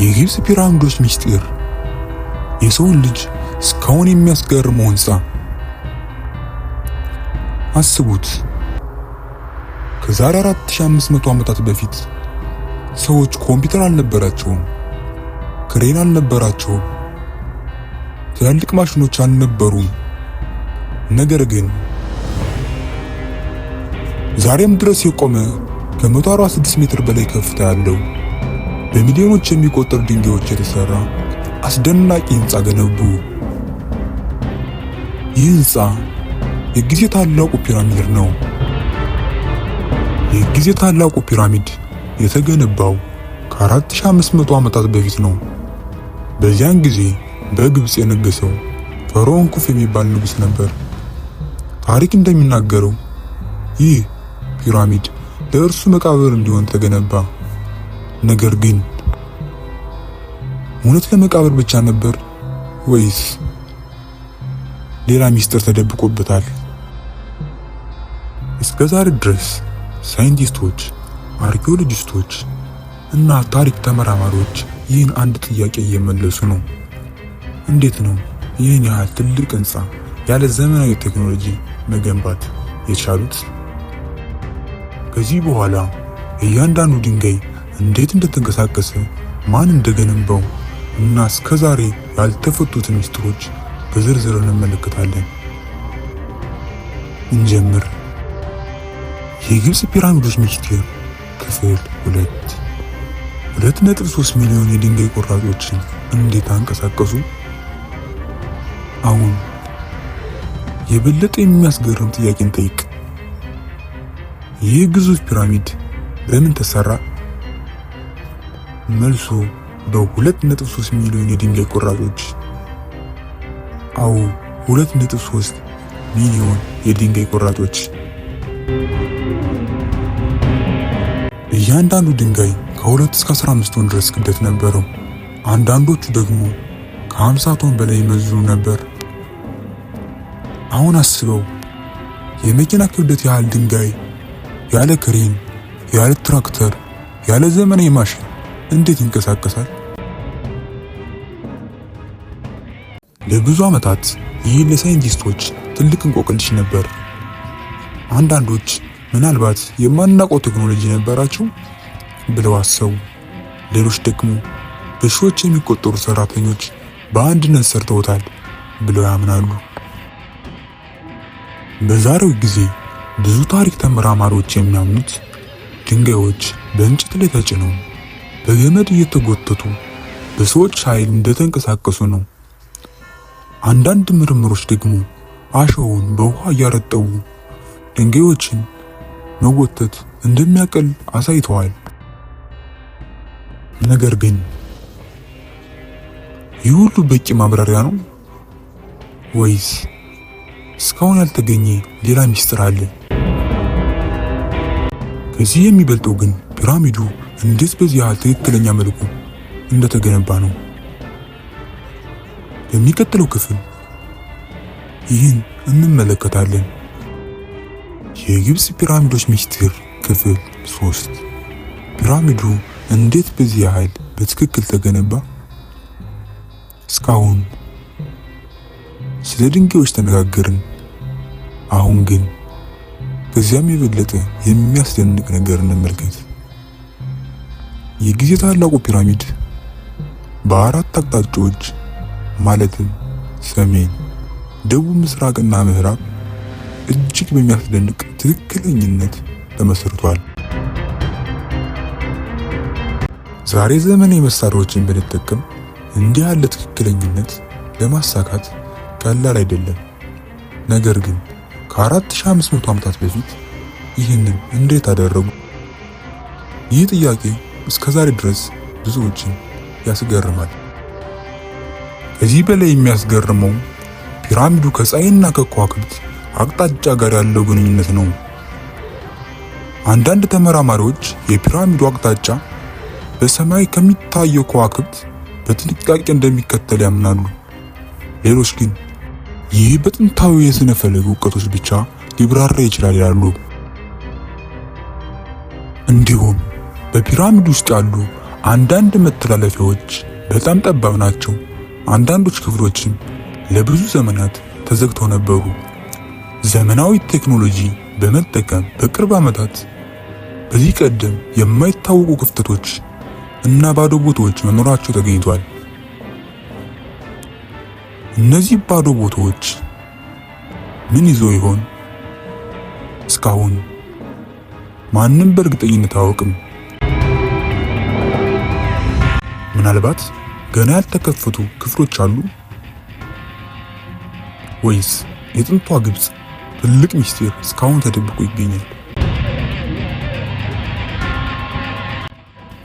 የግብጽ ፒራሚዶች ምስጢር፣ የሰው ልጅ እስካሁን የሚያስገርመው ህንጻ። አስቡት፣ ከዛሬ 4500 ዓመታት በፊት ሰዎች ኮምፒውተር አልነበራቸውም፣ ክሬን አልነበራቸውም፣ ትላልቅ ማሽኖች አልነበሩም። ነገር ግን ዛሬም ድረስ የቆመ ከ146 ሜትር በላይ ከፍታ ያለው በሚሊዮኖች የሚቆጠሩ ድንጋዮች የተሰራ አስደናቂ ህንጻ ገነቡ። ይህ ህንጻ የጊዜ ታላቁ ፒራሚድ ነው። የጊዜ ታላቁ ፒራሚድ የተገነባው ከ4500 ዓመታት በፊት ነው። በዚያን ጊዜ በግብጽ የነገሰው ፈርዖን ኩፍ የሚባል ንጉስ ነበር። ታሪክ እንደሚናገረው ይህ ፒራሚድ ለእርሱ መቃብር እንዲሆን ተገነባ። ነገር ግን እውነት ለመቃብር ብቻ ነበር ወይስ ሌላ ሚስጥር ተደብቆበታል? እስከ ዛሬ ድረስ ሳይንቲስቶች፣ አርኪኦሎጂስቶች እና ታሪክ ተመራማሪዎች ይህን አንድ ጥያቄ እየመለሱ ነው። እንዴት ነው ይህን ያህል ትልቅ ህንጻ ያለ ዘመናዊ ቴክኖሎጂ መገንባት የቻሉት? ከዚህ በኋላ እያንዳንዱ ድንጋይ እንዴት እንደተንቀሳቀሰ፣ ማን እንደገነባው እና እስከዛሬ ያልተፈቱት ሚስጥሮች በዝርዝር እንመለከታለን። እንጀምር። የግብጽ ፒራሚዶች ምስጢር ክፍል 2.3 ሚሊዮን የድንጋይ ቁራጮችን እንዴት አንቀሳቀሱ? አሁን የበለጠ የሚያስገርም ጥያቄን ጠይቅ። ይህ ግዙፍ ፒራሚድ በምን ተሰራ? መልሱ በ2.3 ሚሊዮን የድንጋይ ቁራጮች። አዎ 2.3 ሚሊዮን የድንጋይ ቁራጮች። እያንዳንዱ ድንጋይ ከ2 እስከ 15 ቶን ድረስ ክብደት ነበረው። አንዳንዶቹ ደግሞ ከ50 ቶን በላይ ይመዝኑ ነበር። አሁን አስበው፣ የመኪና ክብደት ያህል ድንጋይ ያለ ክሬን፣ ያለ ትራክተር፣ ያለ ዘመናዊ ማሽን እንዴት ይንቀሳቀሳል? ለብዙ ዓመታት ይህ ለሳይንቲስቶች ትልቅ እንቆቅልሽ ነበር። አንዳንዶች ምናልባት የማናውቀው ቴክኖሎጂ ነበራቸው ብለው አሰቡ። ሌሎች ደግሞ በሺዎች የሚቆጠሩ ሰራተኞች በአንድነት ሰርተውታል ብለው ያምናሉ። በዛሬው ጊዜ ብዙ ታሪክ ተመራማሪዎች የሚያምኑት ድንጋዮች በእንጨት ላይ ተጭነው በገመድ እየተጎተቱ በሰዎች ኃይል እንደተንቀሳቀሱ ነው። አንዳንድ ምርምሮች ደግሞ አሸዋውን በውሃ እያረጠቡ ድንጋዮችን መጎተት እንደሚያቀል አሳይተዋል። ነገር ግን ይህ ሁሉ በቂ ማብራሪያ ነው ወይስ እስካሁን ያልተገኘ ሌላ ሚስጥር አለ? ከዚህ የሚበልጠው ግን ፒራሚዱ እንዴት በዚህ ያህል ትክክለኛ መልኩ እንደተገነባ ነው። በሚቀጥለው ክፍል ይህን እንመለከታለን። የግብጽ ፒራሚዶች ምስጢር ክፍል 3። ፒራሚዱ እንዴት በዚህ ያህል በትክክል ተገነባ? እስካሁን ስለ ድንጋዮች ተነጋገርን። አሁን ግን ከዚያም የበለጠ የሚያስደንቅ ነገር እንመልከት። የጊዜ ታላቁ ፒራሚድ በአራት አቅጣጫዎች ማለትም ሰሜን፣ ደቡብ፣ ምስራቅና ምዕራብ እጅግ በሚያስደንቅ ትክክለኝነት ተመስርቷል። ዛሬ ዘመናዊ መሳሪያዎችን ብንጠቀም እንዲህ ያለ ትክክለኝነት ለማሳካት ቀላል አይደለም። ነገር ግን ከ4500 ዓመታት በፊት ይህንን እንዴት አደረጉ? ይህ ጥያቄ እስከዛሬ ድረስ ብዙዎችን ያስገርማል። ከዚህ በላይ የሚያስገርመው ፒራሚዱ ከፀሐይና ከከዋክብት አቅጣጫ ጋር ያለው ግንኙነት ነው። አንዳንድ ተመራማሪዎች የፒራሚዱ አቅጣጫ በሰማይ ከሚታየው ከዋክብት በጥንቃቄ እንደሚከተል ያምናሉ። ሌሎች ግን ይህ በጥንታዊ የሥነ ፈለግ እውቀቶች ብቻ ሊብራራ ይችላል ይላሉ። እንዲሁም በፒራሚድ ውስጥ ያሉ አንዳንድ መተላለፊያዎች በጣም ጠባብ ናቸው። አንዳንዶች ክፍሎችም ለብዙ ዘመናት ተዘግተው ነበሩ። ዘመናዊ ቴክኖሎጂ በመጠቀም በቅርብ ዓመታት በዚህ ቀደም የማይታወቁ ክፍተቶች እና ባዶ ቦታዎች መኖራቸው ተገኝቷል። እነዚህ ባዶ ቦታዎች ምን ይዘው ይሆን? እስካሁን ማንም በእርግጠኝነት አያውቅም። ምናልባት ገና ያልተከፈቱ ክፍሎች አሉ? ወይስ የጥንቷ ግብጽ ትልቅ ሚስጥር እስካሁን ተደብቆ ይገኛል?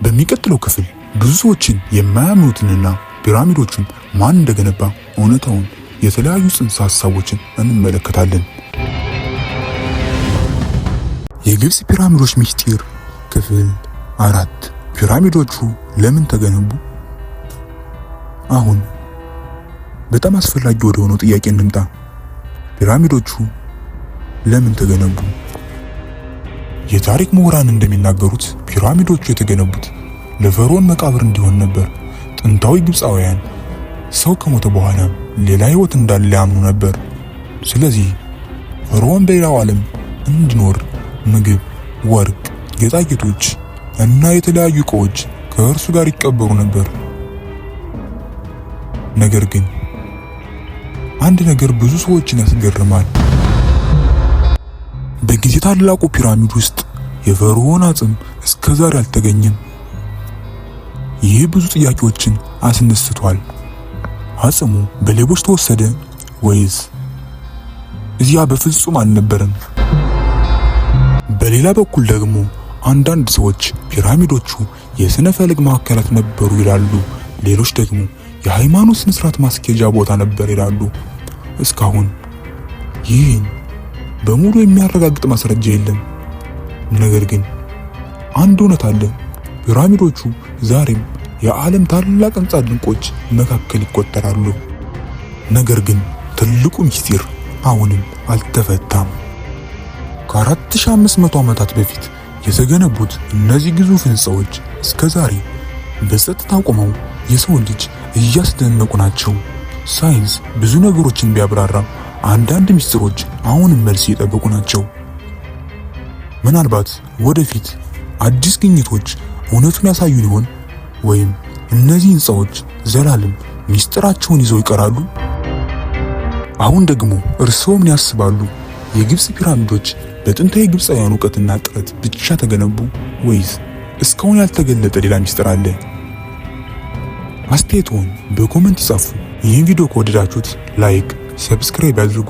በሚቀጥለው ክፍል ብዙ ሰዎችን የማያምኑትንና ፒራሚዶችን ማን እንደገነባ እውነታውን፣ የተለያዩ ጽንሰ ሐሳቦችን እንመለከታለን። የግብጽ ፒራሚዶች ሚስጥር ክፍል 4 ፒራሚዶቹ ለምን ተገነቡ? አሁን በጣም አስፈላጊ ወደ ሆነው ጥያቄ እንምጣ። ፒራሚዶቹ ለምን ተገነቡ? የታሪክ ምሁራን እንደሚናገሩት ፒራሚዶቹ የተገነቡት ለፈርዖን መቃብር እንዲሆን ነበር። ጥንታዊ ግብፃውያን ሰው ከሞተ በኋላ ሌላ ሕይወት እንዳለ ያምኑ ነበር። ስለዚህ ፈርዖን በሌላው ዓለም እንዲኖር ምግብ፣ ወርቅ፣ ጌጣጌጦች እና የተለያዩ ዕቃዎች ከእርሱ ጋር ይቀበሩ ነበር። ነገር ግን አንድ ነገር ብዙ ሰዎችን ያስገርማል። በጊዜ ታላቁ ፒራሚድ ውስጥ የፈርዖን አጽም እስከዛሬ አልተገኘም። ይህ ብዙ ጥያቄዎችን አስነስቷል። አጽሙ በሌቦች ተወሰደ ወይስ እዚያ በፍጹም አልነበረም? በሌላ በኩል ደግሞ አንዳንድ ሰዎች ፒራሚዶቹ የሥነ ፈለግ ማዕከላት ነበሩ ይላሉ። ሌሎች ደግሞ የሃይማኖት ስነ ስርዓት ማስኬጃ ቦታ ነበር ይላሉ። እስካሁን ይህን በሙሉ የሚያረጋግጥ ማስረጃ የለም። ነገር ግን አንድ እውነት አለ። ፒራሚዶቹ ዛሬም የዓለም ታላቅ ሕንጻ ድንቆች መካከል ይቆጠራሉ። ነገር ግን ትልቁ ምስጢር አሁንም አልተፈታም። ከ4500 ዓመታት በፊት የተገነቡት እነዚህ ግዙፍ ሕንጻዎች እስከዛሬ በጸጥታ ቆመው የሰው ልጅ እያስደነቁ ናቸው። ሳይንስ ብዙ ነገሮችን ቢያብራራም አንዳንድ ምስጢሮች አሁንም መልስ እየጠበቁ ናቸው። ምናልባት ወደፊት አዲስ ግኝቶች እውነቱን ያሳዩን ይሆን? ወይም እነዚህ ሕንጻዎች ዘላለም ምስጢራቸውን ይዘው ይቀራሉ? አሁን ደግሞ እርስዎ ምን ያስባሉ? የግብጽ ፒራሚዶች በጥንታዊ ግብፃውያን ዕውቀትና ጥረት ብቻ ተገነቡ ወይስ እስካሁን ያልተገለጠ ሌላ ምስጢር አለ? አስተያየትዎን በኮሜንት ይጻፉ። ይህን ቪዲዮ ከወደዳችሁት ላይክ፣ ሰብስክራይብ ያድርጉ።